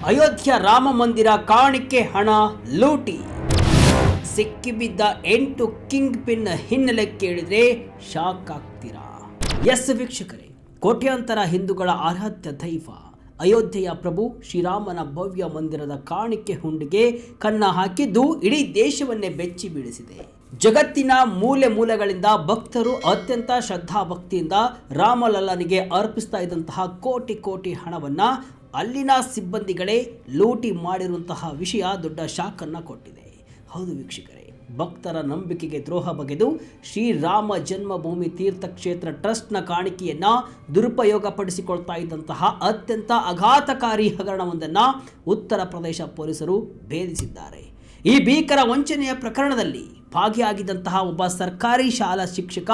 ಅಯೋಧ್ಯ ರಾಮ ಮಂದಿರ ಕಾಣಿಕೆ ಹಣ ಲೂಟಿ. ಸಿಕ್ಕಿಬಿದ್ದ 8 ಕಿಂಗ್ ಪಿನ್ ಹಿನ್ನೆಲೆ ಕೇಳಿದ್ರೆ ಶಾಕ್ ಆಗ್ತೀರಾ? ಎಸ್ ವೀಕ್ಷಕರೇ, ಕೋಟ್ಯಾಂತರ ಹಿಂದೂಗಳ ಆರಾಧ್ಯ ದೈವ ಅಯೋಧ್ಯೆಯ ಪ್ರಭು ಶ್ರೀರಾಮನ ಭವ್ಯ ಮಂದಿರದ ಕಾಣಿಕೆ ಹುಂಡಿಗೆ ಕನ್ನ ಹಾಕಿದ್ದು ಇಡೀ ದೇಶವನ್ನೇ ಬೆಚ್ಚಿ ಬೀಳಿಸಿದೆ. ಜಗತ್ತಿನ ಮೂಲೆ ಮೂಲೆಗಳಿಂದ ಭಕ್ತರು ಅತ್ಯಂತ ಶ್ರದ್ಧಾ ಭಕ್ತಿಯಿಂದ ರಾಮಲಲ್ಲನಿಗೆ ಅರ್ಪಿಸ್ತಾ ಇದ್ದಂತಹ ಕೋಟಿ ಕೋಟಿ ಹಣವನ್ನ ಅಲ್ಲಿನ ಸಿಬ್ಬಂದಿಗಳೇ ಲೂಟಿ ಮಾಡಿರುವಂತಹ ವಿಷಯ ದೊಡ್ಡ ಶಾಕನ್ನು ಕೊಟ್ಟಿದೆ. ಹೌದು ವೀಕ್ಷಕರೇ, ಭಕ್ತರ ನಂಬಿಕೆಗೆ ದ್ರೋಹ ಬಗೆದು ಶ್ರೀರಾಮ ಜನ್ಮಭೂಮಿ ತೀರ್ಥಕ್ಷೇತ್ರ ಟ್ರಸ್ಟ್ನ ಕಾಣಿಕೆಯನ್ನು ದುರುಪಯೋಗಪಡಿಸಿಕೊಳ್ತಾ ಇದ್ದಂತಹ ಅತ್ಯಂತ ಆಘಾತಕಾರಿ ಹಗರಣವೊಂದನ್ನು ಉತ್ತರ ಪ್ರದೇಶ ಪೊಲೀಸರು ಭೇದಿಸಿದ್ದಾರೆ. ಈ ಭೀಕರ ವಂಚನೆಯ ಪ್ರಕರಣದಲ್ಲಿ ಭಾಗಿಯಾಗಿದ್ದಂತಹ ಒಬ್ಬ ಸರ್ಕಾರಿ ಶಾಲಾ ಶಿಕ್ಷಕ,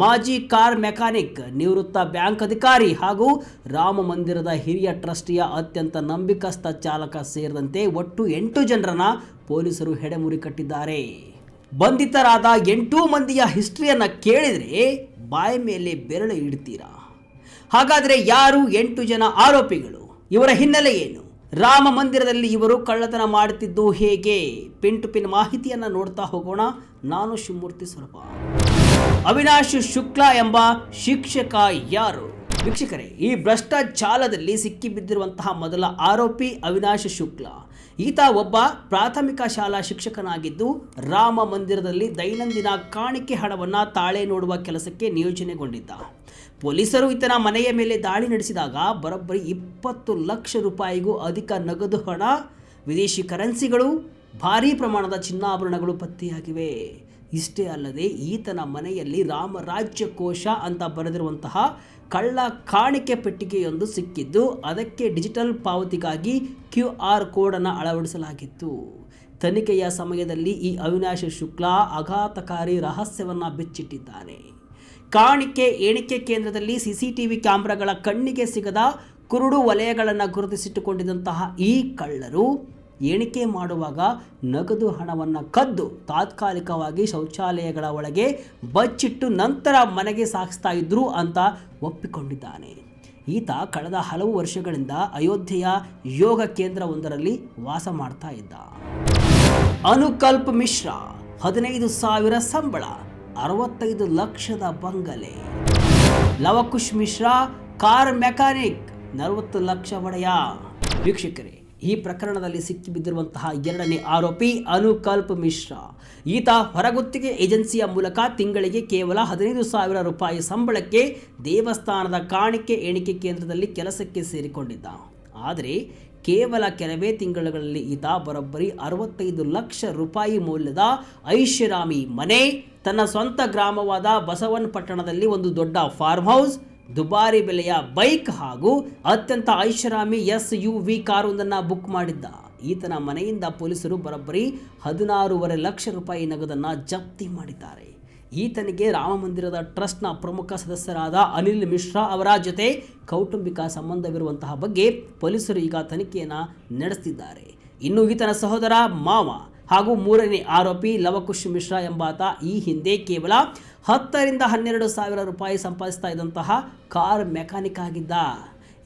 ಮಾಜಿ ಕಾರ್ ಮೆಕ್ಯಾನಿಕ್, ನಿವೃತ್ತ ಬ್ಯಾಂಕ್ ಅಧಿಕಾರಿ ಹಾಗೂ ರಾಮ ಮಂದಿರದ ಹಿರಿಯ ಟ್ರಸ್ಟಿಯ ಅತ್ಯಂತ ನಂಬಿಕಸ್ಥ ಚಾಲಕ ಸೇರಿದಂತೆ ಒಟ್ಟು 8 ಜನರನ್ನ ಪೊಲೀಸರು ಹೆಡೆಮುರಿ ಕಟ್ಟಿದ್ದಾರೆ. ಬಂಧಿತರಾದ 8 ಮಂದಿಯ ಹಿಸ್ಟ್ರಿಯನ್ನು ಕೇಳಿದರೆ ಬಾಯ ಮೇಲೆ ಬೆರಳು ಇಡ್ತೀರಾ. ಹಾಗಾದರೆ ಯಾರು 8 ಜನ ಆರೋಪಿಗಳು? ಇವರ ಹಿನ್ನೆಲೆ ಏನು? ರಾಮ ಮಂದಿರದಲ್ಲಿ ಇವರು ಕಳ್ಳತನ ಮಾಡುತ್ತಿದ್ದು ಹೇಗೆ? ಪಿನ್ ಟು ಪಿನ್ ಮಾಹಿತಿಯನ್ನು ನೋಡ್ತಾ ಹೋಗೋಣ. ನಾನು ಶಿವಮೂರ್ತಿ ಸ್ವರೂಪ. ಅವಿನಾಶ್ ಶುಕ್ಲಾ ಎಂಬ ಶಿಕ್ಷಕ ಯಾರು? ವೀಕ್ಷಕರೇ, ಈ ಭ್ರಷ್ಟ ಜಾಲದಲ್ಲಿ ಸಿಕ್ಕಿಬಿದ್ದಿರುವಂತಹ ಮೊದಲ ಆರೋಪಿ ಅವಿನಾಶ್ ಶುಕ್ಲಾ. ಈತ ಒಬ್ಬ ಪ್ರಾಥಮಿಕ ಶಾಲಾ ಶಿಕ್ಷಕನಾಗಿದ್ದು ರಾಮ ಮಂದಿರದಲ್ಲಿ ದೈನಂದಿನ ಕಾಣಿಕೆ ಹಣವನ್ನು ತಾಳೆ ನೋಡುವ ಕೆಲಸಕ್ಕೆ ನಿಯೋಜನೆಗೊಂಡಿದ್ದ. ಪೊಲೀಸರು ಈತನ ಮನೆಯ ಮೇಲೆ ದಾಳಿ ನಡೆಸಿದಾಗ ಬರೋಬ್ಬರಿ 20 ಲಕ್ಷ ರೂಪಾಯಿಗೂ ಅಧಿಕ ನಗದು ಹಣ, ವಿದೇಶಿ ಕರೆನ್ಸಿಗಳು, ಭಾರೀ ಪ್ರಮಾಣದ ಚಿನ್ನಾಭರಣಗಳು ಪತ್ತೆಯಾಗಿವೆ. ಇಷ್ಟೇ ಅಲ್ಲದೆ ಈತನ ಮನೆಯಲ್ಲಿ ರಾಮರಾಜ್ಯ ಕೋಶ ಅಂತ ಬರೆದಿರುವಂತಹ ಕಳ್ಳ ಕಾಣಿಕೆ ಪೆಟ್ಟಿಗೆಯೊಂದು ಸಿಕ್ಕಿದ್ದು ಅದಕ್ಕೆ ಡಿಜಿಟಲ್ ಪಾವತಿಗಾಗಿ QR ಕೋಡನ್ನು ಅಳವಡಿಸಲಾಗಿತ್ತು. ತನಿಖೆಯ ಸಮಯದಲ್ಲಿ ಈ ಅವಿನಾಶ್ ಶುಕ್ಲಾ ಆಘಾತಕಾರಿ ರಹಸ್ಯವನ್ನು ಬಿಚ್ಚಿಟ್ಟಿದ್ದಾನೆ. ಕಾಣಿಕೆ ಎಣಿಕೆ ಕೇಂದ್ರದಲ್ಲಿ CCTV ಕ್ಯಾಮೆರಾಗಳ ಕಣ್ಣಿಗೆ ಸಿಗದ ಕುರುಡು ವಲಯಗಳನ್ನು ಗುರುತಿಸಿಟ್ಟುಕೊಂಡಿದ್ದಂತಹ ಈ ಕಳ್ಳರು ಎಣಿಕೆ ಮಾಡುವಾಗ ನಗದು ಹಣವನ್ನು ಕದ್ದು ತಾತ್ಕಾಲಿಕವಾಗಿ ಶೌಚಾಲಯಗಳ ಒಳಗೆ ಬಚ್ಚಿಟ್ಟು ನಂತರ ಮನೆಗೆ ಸಾಗಿಸ್ತಾ ಇದ್ರು ಅಂತ ಒಪ್ಪಿಕೊಂಡಿದ್ದಾನೆ. ಈತ ಕಳೆದ ಹಲವು ವರ್ಷಗಳಿಂದ ಅಯೋಧ್ಯೆಯ ಯೋಗ ಕೇಂದ್ರವೊಂದರಲ್ಲಿ ವಾಸ ಮಾಡ್ತಾ ಇದ್ದ. ಅನುಕಲ್ಪ್ ಮಿಶ್ರಾ 15,000 ಸಂಬಳ, 65 ಲಕ್ಷದ ಬಂಗಲೆ. ಲವಕುಶ್ ಮಿಶ್ರಾ ಕಾರ್ ಮೆಕ್ಯಾನಿಕ್, 40 ಲಕ್ಷ ಒಡೆಯ. ವೀಕ್ಷಕರೇ, ಈ ಪ್ರಕರಣದಲ್ಲಿ ಸಿಕ್ಕಿಬಿದ್ದಿರುವಂತಹ 2ನೇ ಆರೋಪಿ ಅನುಕಲ್ಪ್ ಮಿಶ್ರಾ. ಈತ ಹೊರಗುತ್ತಿಗೆ ಏಜೆನ್ಸಿಯ ಮೂಲಕ ತಿಂಗಳಿಗೆ ಕೇವಲ 15,000 ರೂಪಾಯಿ ಸಂಬಳಕ್ಕೆ ದೇವಸ್ಥಾನದ ಕಾಣಿಕೆ ಎಣಿಕೆ ಕೇಂದ್ರದಲ್ಲಿ ಕೆಲಸಕ್ಕೆ ಸೇರಿಕೊಂಡಿದ್ದ. ಆದರೆ ಕೇವಲ ಕೆಲವೇ ತಿಂಗಳುಗಳಲ್ಲಿ ಈತ ಬರೋಬ್ಬರಿ 65 ಲಕ್ಷ ರೂಪಾಯಿ ಮೌಲ್ಯದ ಐಷಾರಾಮಿ ಮನೆ, ತನ್ನ ಸ್ವಂತ ಗ್ರಾಮವಾದ ಬಸವನಪಟ್ಟಣದಲ್ಲಿ ಒಂದು ದೊಡ್ಡ ಫಾರ್ಮ್ ಹೌಸ್, ದುಬಾರಿ ಬೆಲೆಯ ಬೈಕ್ ಹಾಗೂ ಅತ್ಯಂತ ಐಷಾರಾಮಿ SUV ಕಾರೊಂದನ್ನು ಬುಕ್ ಮಾಡಿದ್ದ. ಈತನ ಮನೆಯಿಂದ ಪೊಲೀಸರು ಬರೋಬ್ಬರಿ 16.5 ಲಕ್ಷ ರೂಪಾಯಿ ನಗದನ್ನು ಜಪ್ತಿ ಮಾಡಿದ್ದಾರೆ. ಈತನಿಗೆ ರಾಮ ಮಂದಿರದ ಟ್ರಸ್ಟ್ನ ಪ್ರಮುಖ ಸದಸ್ಯರಾದ ಅನಿಲ್ ಮಿಶ್ರಾ ಅವರ ಜೊತೆ ಕೌಟುಂಬಿಕ ಸಂಬಂಧವಿರುವಂತಹ ಬಗ್ಗೆ ಪೊಲೀಸರು ಈಗ ತನಿಖೆಯನ್ನು ನಡೆಸುತ್ತಿದ್ದಾರೆ. ಇನ್ನು ಈತನ ಸಹೋದರ, ಮಾವ ಹಾಗೂ 3ನೇ ಆರೋಪಿ ಲವಕುಶ್ ಮಿಶ್ರಾ ಎಂಬಾತ ಈ ಹಿಂದೆ ಕೇವಲ 10 ರಿಂದ 12 ಸಾವಿರ ರೂಪಾಯಿ ಸಂಪಾದಿಸ್ತಾ ಇದ್ದಂತಹ ಕಾರ್ ಮೆಕ್ಯಾನಿಕ್ ಆಗಿದ್ದ.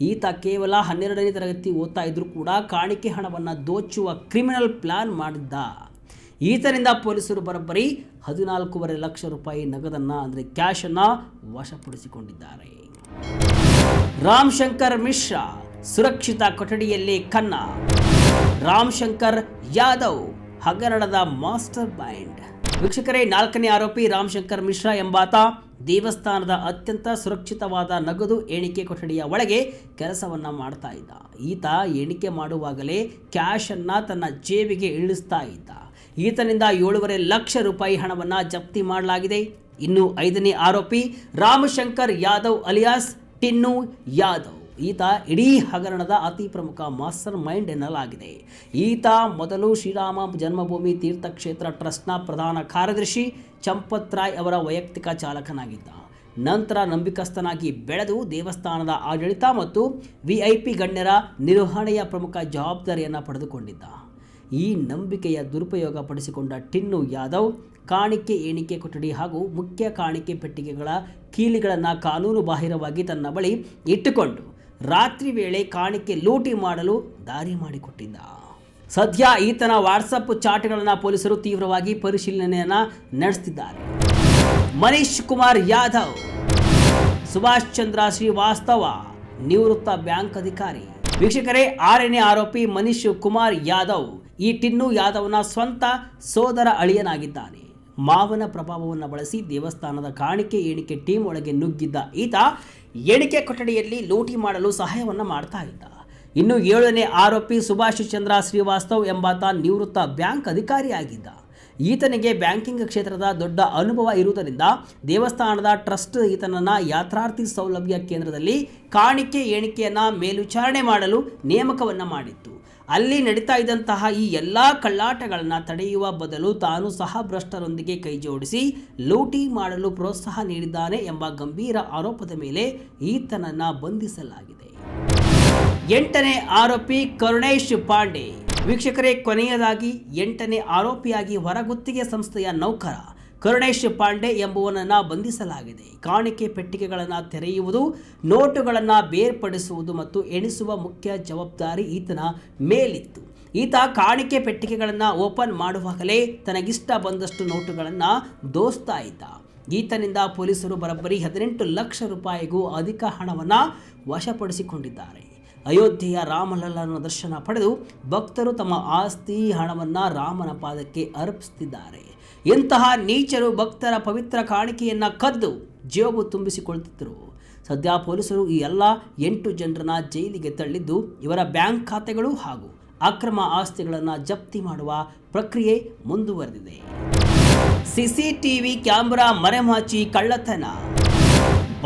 ಈತ ಕೇವಲ 12ನೇ ತರಗತಿ ಓದ್ತಾ ಇದ್ರೂ ಕೂಡ ಕಾಣಿಕೆ ಹಣವನ್ನು ದೋಚುವ ಕ್ರಿಮಿನಲ್ ಪ್ಲಾನ್ ಮಾಡಿದ್ದ. ಈತನಿಂದ ಪೊಲೀಸರು ಬರೋಬ್ಬರಿ 14.5 ಲಕ್ಷ ರೂಪಾಯಿ ನಗದನ್ನು ಅಂದರೆ ಕ್ಯಾಶನ್ನು ವಶಪಡಿಸಿಕೊಂಡಿದ್ದಾರೆ. ರಾಮ್ ಶಂಕರ್ ಮಿಶ್ರಾ ಸುರಕ್ಷಿತ ಕೊಠಡಿಯಲ್ಲಿ ಕನ್ನ. ರಾಮ್ ಶಂಕರ್ ಯಾದವ್ ಹಗರಣದ ಮಾಸ್ಟರ್ ಮೈಂಡ್. ವೀಕ್ಷಕರೇ, 4ನೇ ಆರೋಪಿ ರಾಮ್ ಶಂಕರ್ ಮಿಶ್ರಾ ಎಂಬಾತ ದೇವಸ್ಥಾನದ ಅತ್ಯಂತ ಸುರಕ್ಷಿತವಾದ ನಗದು ಎಣಿಕೆ ಕೊಠಡಿಯ ಒಳಗೆ ಕೆಲಸವನ್ನು ಮಾಡ್ತಾ ಇದ್ದ. ಈತ ಎಣಿಕೆ ಮಾಡುವಾಗಲೇ ಕ್ಯಾಶನ್ನು ತನ್ನ ಜೇಬಿಗೆ ಇಳಿಸ್ತಾ ಇದ್ದ. ಈತನಿಂದ 7.5 ಲಕ್ಷ ರೂಪಾಯಿ ಹಣವನ್ನು ಜಪ್ತಿ ಮಾಡಲಾಗಿದೆ. ಇನ್ನು 5ನೇ ಆರೋಪಿ ರಾಮಶಂಕರ್ ಯಾದವ್ ಅಲಿಯಾಸ್ ಟಿನ್ನು ಯಾದವ್. ಈತ ಇಡೀ ಹಗರಣದ ಅತಿ ಪ್ರಮುಖ ಮಾಸ್ಟರ್ ಮೈಂಡ್ ಎನ್ನಲಾಗಿದೆ. ಈತ ಮೊದಲು ಶ್ರೀರಾಮ ಜನ್ಮಭೂಮಿ ತೀರ್ಥಕ್ಷೇತ್ರ ಟ್ರಸ್ಟ್ನ ಪ್ರಧಾನ ಕಾರ್ಯದರ್ಶಿ ಚಂಪತ್ ರಾಯ್ ಅವರ ವೈಯಕ್ತಿಕ ಚಾಲಕನಾಗಿದ್ದ. ನಂತರ ನಂಬಿಕಸ್ಥನಾಗಿ ಬೆಳೆದು ದೇವಸ್ಥಾನದ ಆಡಳಿತ ಮತ್ತು VIP ಗಣ್ಯರ ನಿರ್ವಹಣೆಯ ಪ್ರಮುಖ ಜವಾಬ್ದಾರಿಯನ್ನು ಪಡೆದುಕೊಂಡಿದ್ದ. ಈ ನಂಬಿಕೆಯ ದುರುಪಯೋಗ ಪಡಿಸಿಕೊಂಡ ಟಿನ್ನು ಯಾದವ್ ಕಾಣಿಕೆ ಎಣಿಕೆ ಕೊಠಡಿ ಹಾಗೂ ಮುಖ್ಯ ಕಾಣಿಕೆ ಪೆಟ್ಟಿಗೆಗಳ ಕೀಲಿಗಳನ್ನು ಕಾನೂನು ಬಾಹಿರವಾಗಿ ತನ್ನ ಬಳಿ ಇಟ್ಟುಕೊಂಡು ರಾತ್ರಿ ವೇಳೆ ಕಾಣಿಕೆ ಲೂಟಿ ಮಾಡಲು ದಾರಿ ಮಾಡಿಕೊಟ್ಟಿದ್ದ. ಸದ್ಯ ಈತನ ವಾಟ್ಸಪ್ ಚಾಟ್ಗಳನ್ನು ಪೊಲೀಸರು ತೀವ್ರವಾಗಿ ಪರಿಶೀಲನೆಯನ್ನು ನಡೆಸುತ್ತಿದ್ದಾರೆ. ಮನೀಶ್ ಕುಮಾರ್ ಯಾದವ್, ಸುಭಾಷ್ ಚಂದ್ರ ಶ್ರೀವಾಸ್ತವ, ನಿವೃತ್ತ ಬ್ಯಾಂಕ್ ಅಧಿಕಾರಿ. ವೀಕ್ಷಕರೇ, 6ನೇ ಆರೋಪಿ ಮನೀಶ್ ಕುಮಾರ್ ಯಾದವ್ ಈ ಟಿನ್ನು ಯಾದವ್ನ ಸ್ವಂತ ಸೋದರ ಅಳಿಯನಾಗಿದ್ದಾನೆ. ಮಾವನ ಪ್ರಭಾವವನ್ನು ಬಳಸಿ ದೇವಸ್ಥಾನದ ಕಾಣಿಕೆ ಎಣಿಕೆ ಟೀಮ್ ಒಳಗೆ ನುಗ್ಗಿದ್ದ ಈತ ಎಣಿಕೆ ಕೊಠಡಿಯಲ್ಲಿ ಲೂಟಿ ಮಾಡಲು ಸಹಾಯವನ್ನು ಮಾಡ್ತಾ ಇದ್ದ. ಇನ್ನು 7ನೇ ಆರೋಪಿ ಸುಭಾಷ್ ಚಂದ್ರ ಶ್ರೀವಾಸ್ತವ್ ಎಂಬಾತ ನಿವೃತ್ತ ಬ್ಯಾಂಕ್ ಅಧಿಕಾರಿಯಾಗಿದ್ದ. ಈತನಿಗೆ ಬ್ಯಾಂಕಿಂಗ್ ಕ್ಷೇತ್ರದ ದೊಡ್ಡ ಅನುಭವ ಇರುವುದರಿಂದ ದೇವಸ್ಥಾನದ ಟ್ರಸ್ಟ್ ಈತನನ್ನು ಯಾತ್ರಾರ್ಥಿ ಸೌಲಭ್ಯ ಕೇಂದ್ರದಲ್ಲಿ ಕಾಣಿಕೆ ಎಣಿಕೆಯನ್ನು ಮೇಲ್ವಿಚಾರಣೆ ಮಾಡಲು ನೇಮಕವನ್ನು ಮಾಡಿತ್ತು. ಅಲ್ಲಿ ನಡೀತಾ ಇದ್ದಂತಹ ಈ ಎಲ್ಲ ಕಳ್ಳಾಟಗಳನ್ನು ತಡೆಯುವ ಬದಲು ತಾನು ಸಹ ಭ್ರಷ್ಟರೊಂದಿಗೆ ಕೈಜೋಡಿಸಿ ಲೂಟಿ ಮಾಡಲು ಪ್ರೋತ್ಸಾಹ ನೀಡಿದ್ದಾನೆ ಎಂಬ ಗಂಭೀರ ಆರೋಪದ ಮೇಲೆ ಈತನನ್ನು ಬಂಧಿಸಲಾಗಿದೆ. 8ನೇ ಆರೋಪಿ ಕರುಣೇಶ್ ಪಾಂಡೆ. ವೀಕ್ಷಕರೇ, ಕೊನೆಯದಾಗಿ 8ನೇ ಆರೋಪಿಯಾಗಿ ಹೊರಗುತ್ತಿಗೆ ಸಂಸ್ಥೆಯ ನೌಕರ ಕರುಣೇಶ್ ಪಾಂಡೆ ಎಂಬುವನನ್ನು ಬಂಧಿಸಲಾಗಿದೆ. ಕಾಣಿಕೆ ಪೆಟ್ಟಿಗೆಗಳನ್ನು ತೆರೆಯುವುದು, ನೋಟುಗಳನ್ನು ಬೇರ್ಪಡಿಸುವುದು ಮತ್ತು ಎಣಿಸುವ ಮುಖ್ಯ ಜವಾಬ್ದಾರಿ ಈತನ ಮೇಲಿತ್ತು. ಈತ ಕಾಣಿಕೆ ಪೆಟ್ಟಿಗೆಗಳನ್ನು ಓಪನ್ ಮಾಡುವಾಗಲೇ ತನಗಿಷ್ಟ ಬಂದಷ್ಟು ನೋಟುಗಳನ್ನು ದೋಸ್ತಾ ಇದ್ದ. ಈತನಿಂದ ಪೊಲೀಸರು ಬರೋಬ್ಬರಿ 18 ಲಕ್ಷ ರೂಪಾಯಿಗೂ ಅಧಿಕ ಹಣವನ್ನು ವಶಪಡಿಸಿಕೊಂಡಿದ್ದಾರೆ. ಅಯೋಧ್ಯೆಯ ರಾಮಲಲ್ಲನ ದರ್ಶನ ಪಡೆದು ಭಕ್ತರು ತಮ್ಮ ಆಸ್ತಿ ಹಣವನ್ನು ರಾಮನ ಪಾದಕ್ಕೆ ಅರ್ಪಿಸುತ್ತಿದ್ದಾರೆ. ಇಂತಹ ನೀಚರು ಭಕ್ತರ ಪವಿತ್ರ ಕಾಣಿಕೆಯನ್ನು ಕದ್ದು ಜೇಬು ತುಂಬಿಸಿಕೊಳ್ಳುತ್ತಿದ್ದರು. ಸದ್ಯ ಪೊಲೀಸರು ಈ ಎಲ್ಲ 8 ಜನರನ್ನ ಜೈಲಿಗೆ ತಳ್ಳಿದ್ದು ಇವರ ಬ್ಯಾಂಕ್ ಖಾತೆಗಳು ಹಾಗೂ ಅಕ್ರಮ ಆಸ್ತಿಗಳನ್ನು ಜಪ್ತಿ ಮಾಡುವ ಪ್ರಕ್ರಿಯೆ ಮುಂದುವರೆದಿದೆ. ಸಿಸಿಟಿವಿ ಕ್ಯಾಮೆರಾ ಮರೆಮಾಚಿ ಕಳ್ಳತನ,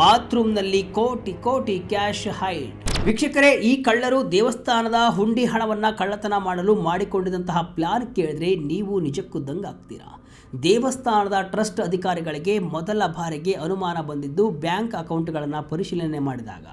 ಬಾತ್ರೂಮ್ನಲ್ಲಿ ಕೋಟಿ ಕೋಟಿ ಕ್ಯಾಶ್ ಹೈಡ್. ವೀಕ್ಷಕರೇ, ಈ ಕಳ್ಳರು ದೇವಸ್ಥಾನದ ಹುಂಡಿ ಹಣವನ್ನು ಕಳ್ಳತನ ಮಾಡಲು ಮಾಡಿಕೊಂಡಿದ್ದಂತಹ ಪ್ಲಾನ್ ಕೇಳಿದ್ರೆ ನೀವು ನಿಜಕ್ಕೂ ದಂಗಾಗ್ತೀರಾ. ದೇವಸ್ಥಾನದ ಟ್ರಸ್ಟ್ ಅಧಿಕಾರಿಗಳಿಗೆ ಮೊದಲ ಬಾರಿಗೆ ಅನುಮಾನ ಬಂದಿದ್ದು ಬ್ಯಾಂಕ್ ಅಕೌಂಟ್ಗಳನ್ನು ಪರಿಶೀಲನೆ ಮಾಡಿದಾಗ.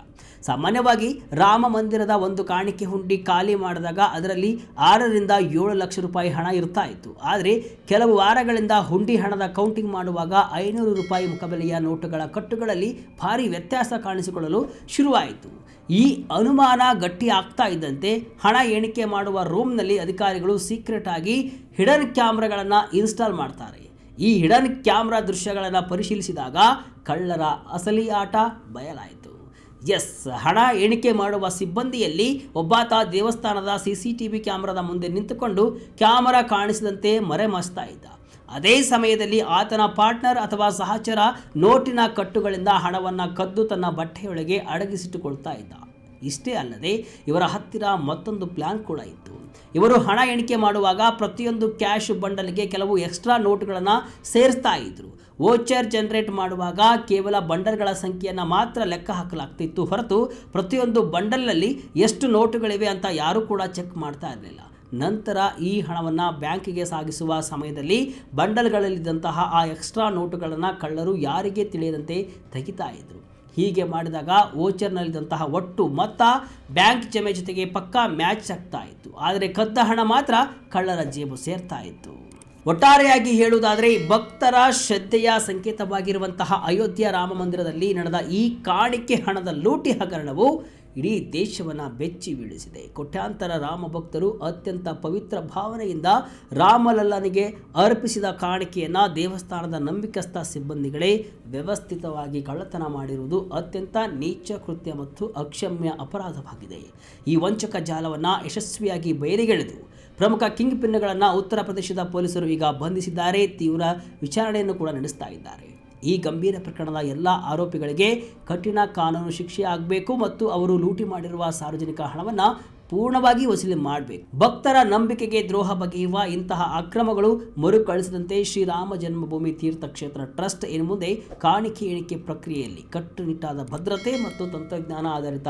ಸಾಮಾನ್ಯವಾಗಿ ರಾಮ ಮಂದಿರದ ಒಂದು ಕಾಣಿಕೆ ಹುಂಡಿ ಖಾಲಿ ಮಾಡಿದಾಗ ಅದರಲ್ಲಿ 6ರಿಂದ 7 ಲಕ್ಷ ರೂಪಾಯಿ ಹಣ ಇರ್ತಾ ಇತ್ತು. ಆದರೆ ಕೆಲವು ವಾರಗಳಿಂದ ಹುಂಡಿ ಹಣದ ಕೌಂಟಿಂಗ್ ಮಾಡುವಾಗ 500 ರೂಪಾಯಿ ಮುಖಬೆಲೆಯ ನೋಟುಗಳ ಕಟ್ಟುಗಳಲ್ಲಿ ಭಾರಿ ವ್ಯತ್ಯಾಸ ಕಾಣಿಸಿಕೊಳ್ಳಲು ಶುರುವಾಯಿತು. ಈ ಅನುಮಾನ ಗಟ್ಟಿ ಆಗ್ತಾ ಇದ್ದಂತೆ ಹಣ ಎಣಿಕೆ ಮಾಡುವ ರೂಮ್ನಲ್ಲಿ ಅಧಿಕಾರಿಗಳು ಸೀಕ್ರೆಟ್ ಆಗಿ ಹಿಡನ್ ಕ್ಯಾಮ್ರಾಗಳನ್ನು ಇನ್ಸ್ಟಾಲ್ ಮಾಡ್ತಾರೆ. ಈ ಹಿಡನ್ ಕ್ಯಾಮ್ರಾ ದೃಶ್ಯಗಳನ್ನು ಪರಿಶೀಲಿಸಿದಾಗ ಕಳ್ಳರ ಅಸಲಿ ಆಟ ಬಯಲಾಯಿತು. ಹಣ ಎಣಿಕೆ ಮಾಡುವ ಸಿಬ್ಬಂದಿಯಲ್ಲಿ ಒಬ್ಬಾತ ದೇವಸ್ಥಾನದ ಸಿಸಿಟಿವಿ ಕ್ಯಾಮ್ರಾದ ಮುಂದೆ ನಿಂತುಕೊಂಡು ಕ್ಯಾಮರಾ ಕಾಣಿಸಿದಂತೆ ಮರೆಮಾಚ್ತಾ ಇದ್ದ. ಅದೇ ಸಮಯದಲ್ಲಿ ಆತನ ಪಾರ್ಟ್ನರ್ ಅಥವಾ ಸಹಚರ ನೋಟಿನ ಕಟ್ಟುಗಳಿಂದ ಹಣವನ್ನು ಕದ್ದು ತನ್ನ ಬಟ್ಟೆಯೊಳಗೆ ಅಡಗಿಸಿಟ್ಟುಕೊಳ್ತಾ ಇದ್ದ. ಇಷ್ಟೇ ಅಲ್ಲದೆ ಇವರ ಹತ್ತಿರ ಮತ್ತೊಂದು ಪ್ಲಾನ್ ಕೂಡ ಇತ್ತು. ಇವರು ಹಣ ಎಣಿಕೆ ಮಾಡುವಾಗ ಪ್ರತಿಯೊಂದು ಕ್ಯಾಶ್ ಬಂಡಲ್ಗೆ ಕೆಲವು ಎಕ್ಸ್ಟ್ರಾ ನೋಟುಗಳನ್ನು ಸೇರಿಸ್ತಾ ಇದ್ರು. ವೋಚರ್ ಜನರೇಟ್ ಮಾಡುವಾಗ ಕೇವಲ ಬಂಡಲ್ಗಳ ಸಂಖ್ಯೆಯನ್ನು ಮಾತ್ರ ಲೆಕ್ಕ ಹಾಕಲಾಗ್ತಿತ್ತು ಹೊರತು ಪ್ರತಿಯೊಂದು ಬಂಡಲ್ನಲ್ಲಿ ಎಷ್ಟು ನೋಟುಗಳಿವೆ ಅಂತ ಯಾರೂ ಕೂಡ ಚೆಕ್ ಮಾಡ್ತಾ ಇರಲಿಲ್ಲ. ನಂತರ ಈ ಹಣವನ್ನು ಬ್ಯಾಂಕಿಗೆ ಸಾಗಿಸುವ ಸಮಯದಲ್ಲಿ ಬಂಡಲ್ಗಳಲ್ಲಿದ್ದಂತಹ ಆ ಎಕ್ಸ್ಟ್ರಾ ನೋಟುಗಳನ್ನು ಕಳ್ಳರು ಯಾರಿಗೆ ತಿಳಿಯದಂತೆ ತೆಗಿತಾ ಇದ್ರು. ಹೀಗೆ ಮಾಡಿದಾಗ ವೋಚರ್ನಲ್ಲಿದ್ದಂತಹ ಒಟ್ಟು ಮೊತ್ತ ಬ್ಯಾಂಕ್ ಜಮೆ ಜೊತೆಗೆ ಪಕ್ಕಾ ಮ್ಯಾಚ್ ಆಗ್ತಾ ಇತ್ತು. ಆದರೆ ಕದ್ದ ಹಣ ಮಾತ್ರ ಕಳ್ಳರ ಜೇಬು ಸೇರ್ತಾ ಇತ್ತು. ಒಟ್ಟಾರೆಯಾಗಿ ಹೇಳುವುದಾದರೆ ಭಕ್ತರ ಶ್ರದ್ಧೆಯ ಸಂಕೇತವಾಗಿರುವಂತಹ ಅಯೋಧ್ಯೆ ರಾಮ ಮಂದಿರದಲ್ಲಿ ನಡೆದ ಈ ಕಾಣಿಕೆ ಹಣದ ಲೂಟಿ ಹಗರಣವು ಇಡೀ ದೇಶವನ್ನು ಬೆಚ್ಚಿ ಬೀಳಿಸಿದೆ. ಕೋಟ್ಯಾಂತರ ರಾಮ ಭಕ್ತರು ಅತ್ಯಂತ ಪವಿತ್ರ ಭಾವನೆಯಿಂದ ರಾಮಲಲ್ಲನಿಗೆ ಅರ್ಪಿಸಿದ ಕಾಣಿಕೆಯನ್ನು ದೇವಸ್ಥಾನದ ನಂಬಿಕಸ್ಥ ಸಿಬ್ಬಂದಿಗಳೇ ವ್ಯವಸ್ಥಿತವಾಗಿ ಕಳ್ಳತನ ಮಾಡಿರುವುದು ಅತ್ಯಂತ ನೀಚ ಕೃತ್ಯ ಮತ್ತು ಅಕ್ಷಮ್ಯ ಅಪರಾಧವಾಗಿದೆ. ಈ ವಂಚಕ ಜಾಲವನ್ನು ಯಶಸ್ವಿಯಾಗಿ ಬಯಲಿಗೆಳೆದು ಪ್ರಮುಖ ಕಿಂಗ್ ಪಿನ್ಗಳನ್ನು ಉತ್ತರ ಪ್ರದೇಶದ ಪೊಲೀಸರು ಈಗ ಬಂಧಿಸಿದ್ದಾರೆ. ತೀವ್ರ ವಿಚಾರಣೆಯನ್ನು ಕೂಡ ನಡೆಸ್ತಾ ಇದ್ದಾರೆ. ಈ ಗಂಭೀರ ಪ್ರಕರಣದ ಎಲ್ಲ ಆರೋಪಿಗಳಿಗೆ ಕಠಿಣ ಕಾನೂನು ಶಿಕ್ಷೆ ಆಗಬೇಕು ಮತ್ತು ಅವರು ಲೂಟಿ ಮಾಡಿರುವ ಸಾರ್ವಜನಿಕ ಹಣವನ್ನು ಪೂರ್ಣವಾಗಿ ವಸೂಲಿ ಮಾಡಬೇಕು. ಭಕ್ತರ ನಂಬಿಕೆಗೆ ದ್ರೋಹ ಬಗೆಯುವ ಇಂತಹ ಅಕ್ರಮಗಳು ಮರುಕಳಿಸದಂತೆ ಶ್ರೀರಾಮ ಜನ್ಮಭೂಮಿ ತೀರ್ಥಕ್ಷೇತ್ರ ಟ್ರಸ್ಟ್ ಇನ್ನು ಮುಂದೆ ಕಾಣಿಕೆ ಎಣಿಕೆ ಪ್ರಕ್ರಿಯೆಯಲ್ಲಿ ಕಟ್ಟುನಿಟ್ಟಾದ ಭದ್ರತೆ ಮತ್ತು ತಂತ್ರಜ್ಞಾನ ಆಧಾರಿತ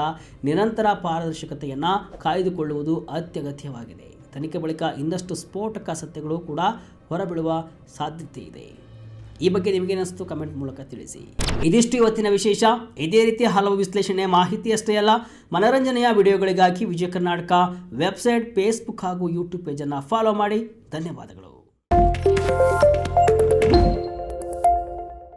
ನಿರಂತರ ಪಾರದರ್ಶಕತೆಯನ್ನು ಕಾಯ್ದುಕೊಳ್ಳುವುದು ಅತ್ಯಗತ್ಯವಾಗಿದೆ. ತನಿಖೆ ಬಳಿಕ ಇನ್ನಷ್ಟು ಸ್ಫೋಟಕ ಸತ್ಯಗಳು ಕೂಡ ಹೊರಬೀಳುವ ಸಾಧ್ಯತೆ ಇದೆ. ಈ ಬಗ್ಗೆ ನಿಮಗೇನಿಸ್ತು ಕಮೆಂಟ್ ಮೂಲಕ ತಿಳಿಸಿ. ಇದಿಷ್ಟು ಇವತ್ತಿನ ವಿಶೇಷ. ಇದೇ ರೀತಿಯ ಹಲವು ವಿಶ್ಲೇಷಣೆ ಮಾಹಿತಿ ಅಷ್ಟೇ ಅಲ್ಲ, ಮನರಂಜನೆಯ ವಿಡಿಯೋಗಳಿಗಾಗಿ ವಿಜಯ ಕರ್ನಾಟಕ ವೆಬ್ಸೈಟ್, ಫೇಸ್ಬುಕ್ ಹಾಗೂ ಯೂಟ್ಯೂಬ್ ಪೇಜನ್ನು ಫಾಲೋ ಮಾಡಿ. ಧನ್ಯವಾದಗಳು.